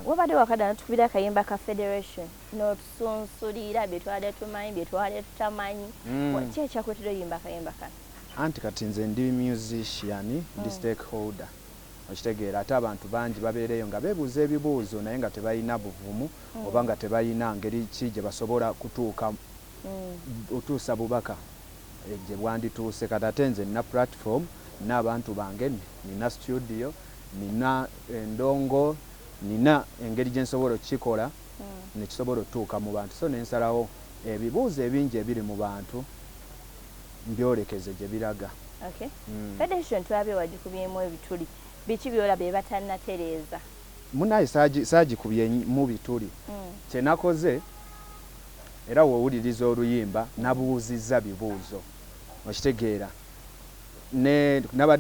Wabadde wakadda tukubira akayimba ka Federation n'otusunsulira bye twali tumanyi bye twali tutamanyi ki ekyakuleetera oyimba akayimba kano? Anti kati nze ndi musician ndi stakeholder okitegeera ate abantu bangi babeereyo nga beebuuza ebibuuzo naye nga tebalina buvumu oba nga tebalina ngeri ki gye basobola kutuuka otuusa bubaka gye bwandituuse kati ate nze nina platform nina abantu bange nina studio nina endongo nina engeri gye nsobola okukikola nekisobola otuuka mu bantu so nensalawo ebibuuzo ebingi ebiri mu bantu mbyolekeze gye biraga. Federation twabye wagikubyemu ebituli biki byolabye batannatereeza? Munaye saagikubye mu bituli kyenakoze era woowuliriza oluyimba nabuuzizza bibuuzo okitegeera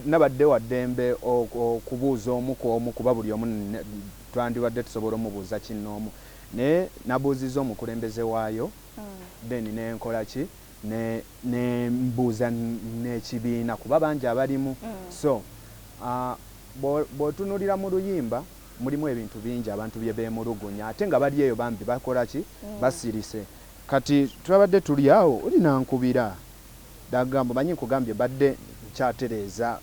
nabadde waddembe okubuuza omu ku omu kuba buli omu twandibadde tusobola omubuuza kinnoomu naye nabuuzizza omukulembeze waayo then nenkola ki nembuuza n'ekibiina kuba bangi abalimu so bw'otunulira mu luyimba mulimu ebintu bingi abantu bye beemulugunya ate nga bali eyo bambi bakola ki basirise kati twabadde tuli awo olinankubira dagamba manyi nkugambye badde nkyatereeza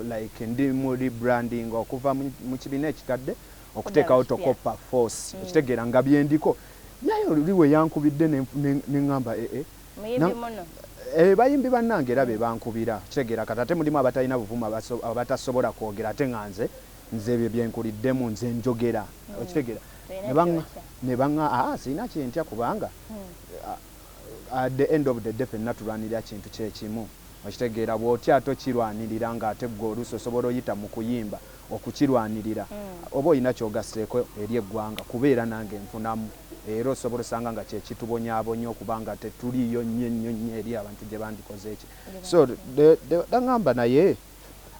like ndi muri branding okuva mu kibiina ekikadde okuteekawo tokopa force okitegeera nga byendiko naye oliwe yankubidde neŋŋamba bayimbi bannange era be bankubira kitegeera kati ate mulimu abatalina buvumu abatasobola kwogera ate nga nze ebyo byenkuliddemu nze njogera okitegeera ne baŋŋa sirina kyentya kubanga at the end of the day fenna tulwanirira kintu kyekimu okitegeera bw'otya tokirwanirira ng'ate gwe oluusi osobola oyita mu kuyimba okukirwanirira oba olina kyogaseeko eri eggwanga kubeera nange nfunamu era osobola osanga nga kyekitubonyaabonya okuba nga tetuliyo nnyo eri abantu gye bandikoze eki so daŋŋamba naye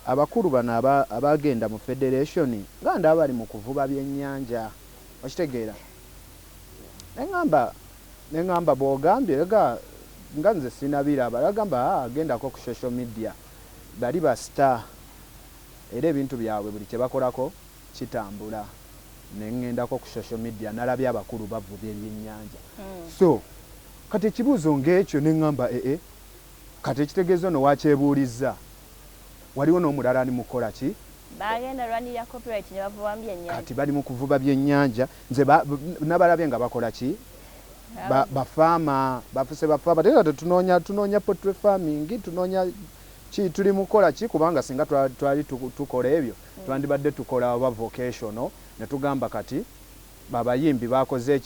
abakulu bano abagenda mu Federation nga ndaba bali mu kuvuba byennyanja okitegeera neŋŋamba bw'ogambye nga nze sinabiraba bagamba agendako ku social media bali ba star era ebintu byabwe buli kye bakolako kitambula neŋŋendako ku social media nalabye abakulu bavubya ebyennyanja so kati ekibuuzo ng'ekyo neŋŋamba kati ekitegeezo no wakyebuulizza waliwo n'omulala ali mukola ki bagenda lwanirira copyright ne bavuba byennyanja kati bali mu kuvuba byennyanja nze nabalabye nga bakola ki bafaama bafuse bafaama tera tunoonya poultry farming tunoonya ki tuli mukola ki kubanga singa twali tukola ebyo twandibadde tukola oba vocational ne tugamba kati babayimbi bakoze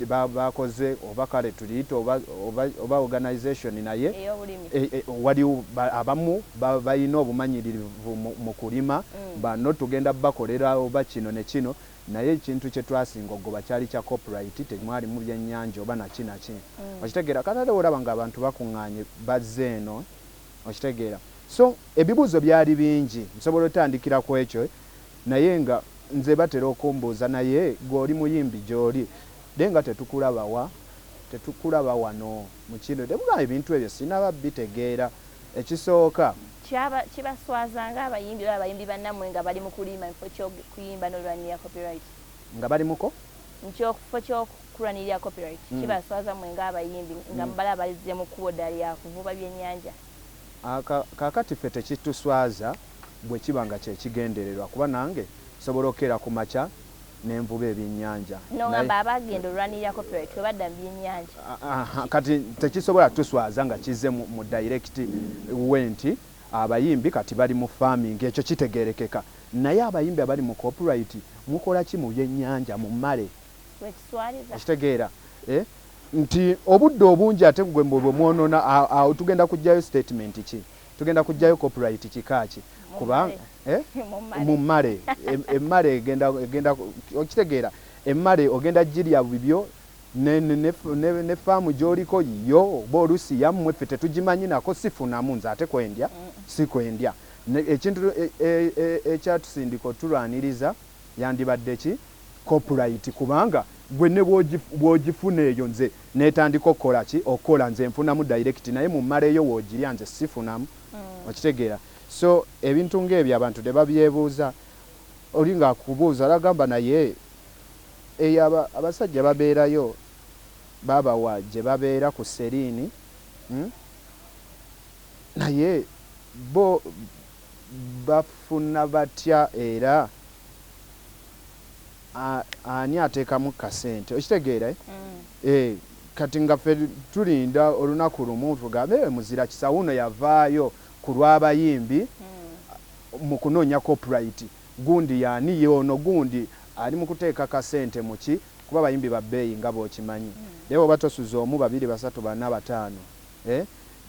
oba kale tuliyita oba organization naye waliwo abamu balina obumanyirivu mu kulima bano tugenda bakolera oba kino ne kino naye ekintu kye twasinga ogoba kyali kya copyright temwali mu byennyanja oba naki okitegeera katale olaba nga abantu bakuŋŋaanye bazze eno okitegeera so ebibuuzo byali bingi nsobola otandikira ku ekyo naye nga nze batera okumbuuza naye gw'oli muyimbi gy'oli naye nga tetukulaba wano mu kino temugaa ebintu ebyo sinaba bitegeera ekisooka kibaswazanga abayimbi oba abayimbi bannammwe nga bali mu kulima ekifo ky'okuyimba n'olwanirira copyright nga bali muko ekifo ky'okulwanirira copyright kibaswaza mmwe ng'abayimbi nga mubala balizze mu kkubo ddala lya kuvuba byennyanja kaakati ffe tekituswaza bwe kiba nga kyekigendererwa kuba nange sobola okera ku makya n'envuba ebyennyanja nogamba abagenda olwanirira copyright we badda mu byennyanja kati tekisobola tuswaza nga kizze mu direct wenti abayimbi kati bali mu farming ekyo kitegerekeka naye abayimbi abali mu copyright mukola ki mu byennyanja mu male ekitegeera nti obudde obungi ate gwe bwemwonona awo tugenda kujjayo statement ki tugenda kujjayo copyright kikaaki kubanga mu male emmale egenda okitegeera emmale ogenda girya bibyo ne faamu gy'oliko yo oba oluusi yammwe ffe tetugimanyi nako sifunamu nze ate kwendya si kwendya ekintu ekyatusindika otulwaniriza yandibadde ki copyright kubanga gwe ne bw'ogifuna eyo nze netandika okukola ki okukola nze nfunamu direct naye mu mmala eyo woogirya nze sifunamu okitegeera so ebintu ng'ebyo abantu ne babyebuuza oli ng'akubuuza alagamba naye abasajja babeerayo babawa gye babeera ku seriini naye bo bafuna batya era ani ateekamu kasente okitegeera kati nga ffe tulinda olunaku lumu tugambe muzira kisa wuno yavaayo ku lw'abayimbi mu kunoonya copyright gundi yaani yono gundi ali mu kuteeka kasente muki kuba abayimbi babbeeyi nga bw'okimanyi naye oba tosuza omu babiri basatu bana bataano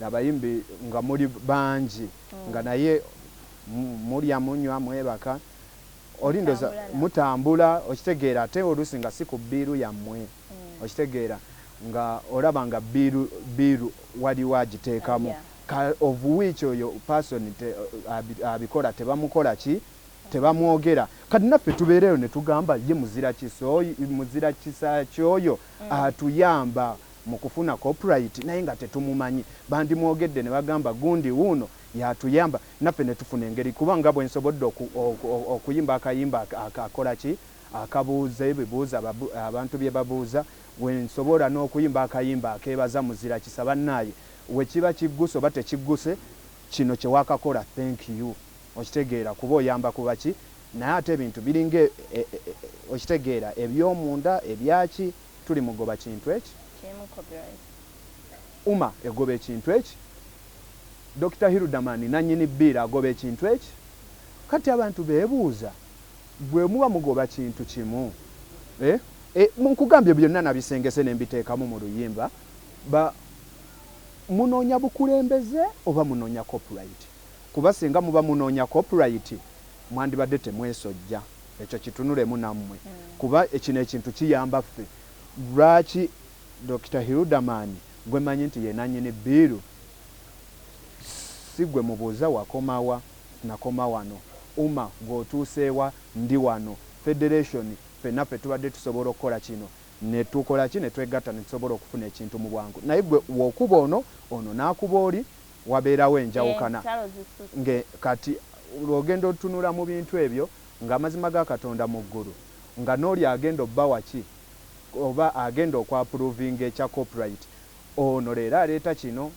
abayimbi nga muli bangi nga naye mulya munywa mwebaka olindoza mutambula okitegeera ate oluusi nga si ku bbiiru yammwe okitegeera nga olaba nga bbiiru waliwo agiteekamu of which oyo person abikola tebamukola ki tebamwogera kati naffe tubeereyo ne tugamba ye muzira kisa kyoyo atuyamba mu kufuna copyright naye nga tetumumanyi bandimwogedde ne bagamba gundi wuno yatuyamba naffe ne tufuna engeri kubanga bwe nsobodde okuyimba akayimba akola ki akabuuza ebibuuza abantu bye babuuza bwe nsobola n'okuyimba akayimba akeebaza muzira kisa bannaaye we kiba kigguse oba tekigguse kino kye wakakola thank you okitegeera kuba oyamba kuba ki naye ate ebintu biringa okitegeera eby'omunda ebyaki tuli mugoba kintu eki uma egoba ekintu eki Dr. Hirudamani nanyini bbiira agoba ekintu eki kati abantu beebuuza bwe muba mugoba kintu kimu munkugambye byonna nabisengese ne mbiteekamu mu luyimba munoonya bukulembeze oba munoonya copyright kuba singa muba munoonya copyright mwandibadde temwesojja ekyo kitunulemu nammwe kuba ekino ekintu kiyamba ffe lwaki Dr. Hirudamani gwe manyi nti ye nanyini bbiiru si gwe mubuuza wakomawa nakoma wano uma gwotuuseewa ndi wano federation ffenna ffe tubadde tusobola okukola kino ne tukola ki ne twegatta ne tusobola okufuna ekintu mu bwangu naye gwe w'okuba ono n'akuba oli wabeerawo enjawukana kati lw'ogenda otunula mu bintu ebyo ng'amazima ga Katonda mu ggulu nga n'oli agenda obba waki oba agenda okwapuruvinga ekya copyright ono leero aleeta kino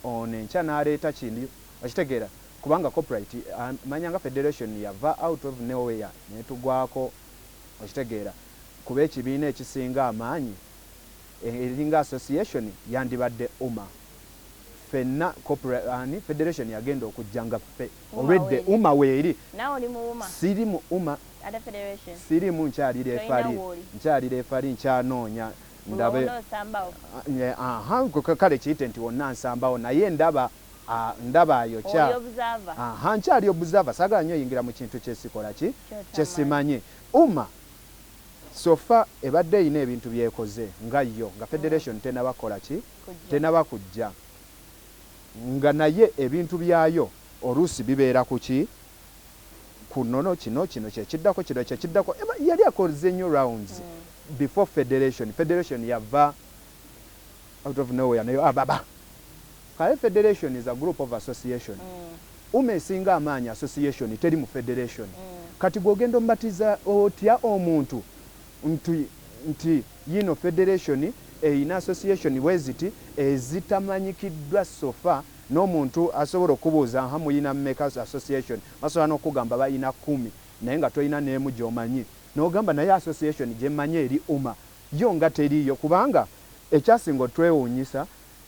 ono enkya n'aleeta kino okitegeera kubanga copyright manyanga federation yava out of nowhere netugwako okitegeera kuba ekibiina ekisinga amaanyi eringa association yandibadde uma fenna federation yagenda okujjanga ffe olwedde uma weeri siri mu uma siri mu nkyalira efali nkyanoonya ndabe kale kiyite nti wonna nsambawo naye ndaba ayo nkyali obuzava sagala nnyo oyingira mu kintu kyesikola ki kyesimanye uma sofa ebadde eyina ebintu byekoze nga yo nga federation tenabakola ki tenaba kujja nga naye ebintu byayo oluusi bibeera ku ki kunono kino kyekiddako kino kyekiddako yali akoze new rounds before federation yava out of nowhere nayo ababa kale federation is a group of association esinga amaanyi association teri mu federation kati bw'ogenda ombatiza otya omuntu nti yino federation eyina association weziti ezitamanyikiddwa sofa n'omuntu asobola okubuuza muyina mmeka association basobola n'okugamba bayina 10 naye nga toyina n'emu gy'omanyi n'ogamba naye association gye mmanyi eri uma yo nga teriiyo kubanga ekyasinga otwewuunyisa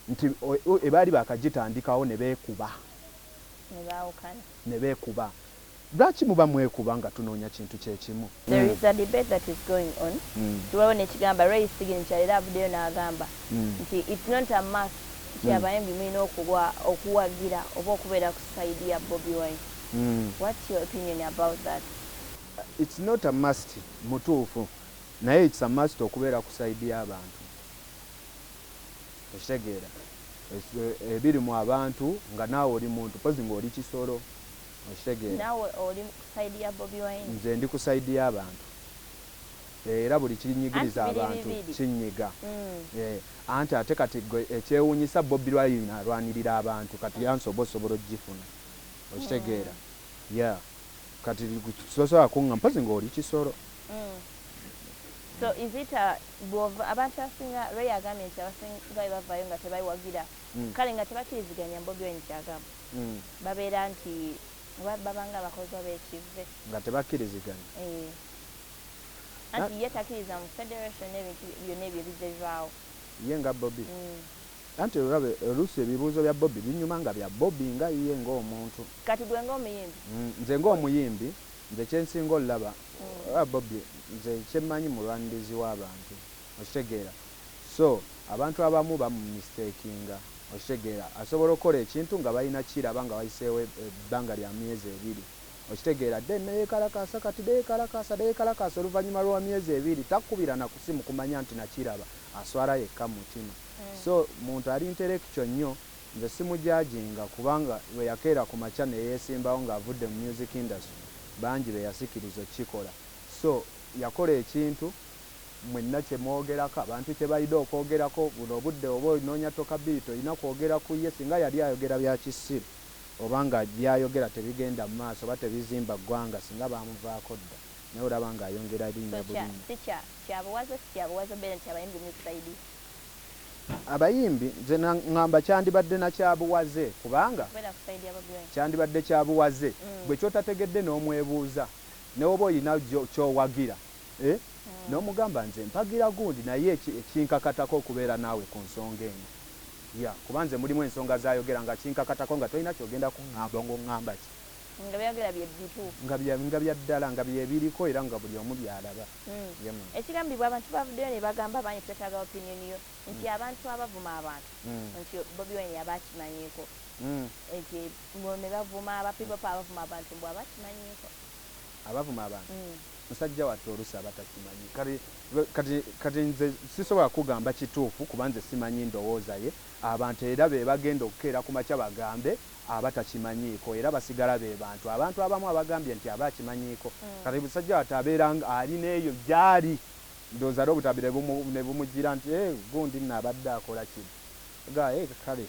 nti ebaali bakagitandikawo ne beekuba lwaki muba mwekuba nga tunoonya kintu kyekimu there is a debate that is going on tuwaliwo nekigamba Ray Signature era avuddeyo n'agamba nti it's not a must nti abayimbi mulina okuwagira oba okubeera ku side ya Bobi Wine what's your opinion about that it's not a must mutuufu naye it's a must okubeera ku side y'abantu okitegeera ebiri mu abantu nga naawe oli muntu pozi ng'oli kisolo okitegeera naawe oli ku side ya Bobi Wine nze ndi ku side y'abantu era buli kinyigiriza abantu kinyiga anti ate kati ekyewuunyisa Bobi Wine alwanirira abantu kati yansobola ogifuna okitegeera kati sosobola kuŋŋa mpozi ng'oli kisolo So is it abantu abasinga Ray agambye nti abasinga bavaayo nga tebayiwagira kale nga tebakiriziganya Bobi Wine kyagamba babeera nti babanga abakozwa b'ekivve nga tebakkiriziganya anti ye takkiriza mu federation n'ebintu byonna ebyo bizevaawo ye nga Bobi anti olabe oluusi ebibuuzo bya Bobi binyuma nga bya Bobi nga ye ng'omuntu kati gwe ng'omuyimbi nze ng'omuyimbi nze kyensinga olaba Bobi nze kyemmanyi mulwanirizi w'abantu okitegeera so abantu abamu bamumistakinga okitegeera asobola okukola ekintu nga balina kiraba nga wayiseewo ebbanga lya myezi 2 okitegeera then neyekalakasa kati deyekalakasa oluvannyuma lwa myezi 2 takkubira na kusimu kumanya nti nakiraba aswala yekka mutima so muntu ali intellectual nnyo nze simujajinga kubanga we yakeera ku makya neyesimbawo ng'avudde mu music industry bangi be yasikiriza okikola so yakola ekintu mwenna kyemwogerako abantu kye balina okwogerako buno obudde oba olinoonya toka biito olina kwogera ku ye singa yali ayogera bya kisiru obanga byayogera tebigenda mu maaso oba tebizimba ggwanga singa bamuvaako dda naye olaba ng'ayongera linnya bulungi kyabuwaze beera nti abayimbi mukisaidi abayimbi nze ŋŋamba kyandibadde nakyabuwaze kubanga kyandibadde kyabuwaze bwe kyotategedde n'omwebuuza newoba olina kyowagira n'omugamba nze mpagira gundi naye ekinkakatako okubeera naawe ku nsonga eno ya kuba nze mulimu ensonga zayogera nga kinkakatako nga tolina kyogenda kuŋŋamba ng'oŋŋamba ki nga byayogera bituufu nga bya ddala nga byebiriko era nga buli omu byalaba ekigambibwa abantu bavuddeyo ne bagamba banyi twetaaga opinion yo nti abantu abavuma abantu nti Bobi Wine yaba akimanyiiko nti ne bavuma abapipopa abavuma abantu mbw abakimanyiiko abavuma abantu musajja wattu oluusi abatakimanyi kati nze sisobola kugamba kituufu kuba nze simanyi ndowooza ye abantu era be bagenda okukeera ku makya bagambe abatakimanyiiko era basigala be abantu abamu abagambye nti abakimanyiiko kati musajja wattu abeera alina eyo gyali ndowooza lw'obutabi ne bumugira nti gundi nno abadde akola kino kale